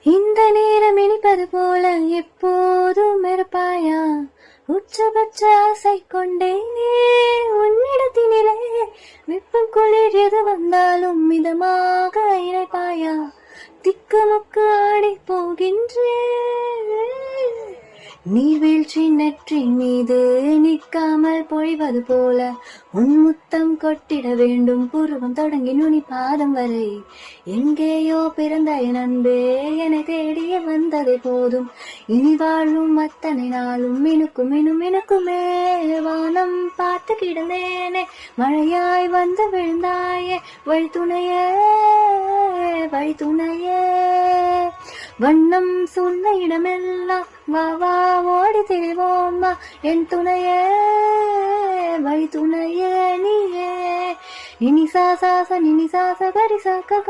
இந்த நேரம் இனிப்பது போல எப்போதும் இருப்பாயா? உச்சபட்ச ஆசை கொண்டேனே உன்னிடத்தினிலே. வெப்பம் குளிர் எது வந்தாலும் மிதமாக இறைப்பாயா? திக்குமுக்கு ஆடி போகின்றேன். நீர்வீழ்ச்சி நெற்றி மீது நிற்காமல் பொழிவது போல உன் முத்தம் கொட்டிட வேண்டும். புருவம் தொடங்கி நுனி பாதம் வரை எங்கேயோ பிறந்த என் அன்பே என தேடிய வந்ததை போதும். இனி வாழும் அத்தனை நாளும் மினுக்கும் மினுக்குமே. வானம் பார்த்து கிடந்தேனே மழையாய் வந்து விழுந்தாயே. வழித்துணையே வழித்துணையே வண்ணம் சூழ்ந்த இடமெல்லாம் வா வா ஓடி திரிவோம்மா. என் துணையே வழி துணையே நீயே. நினிசா சாச நினிசா சகரி சாக்க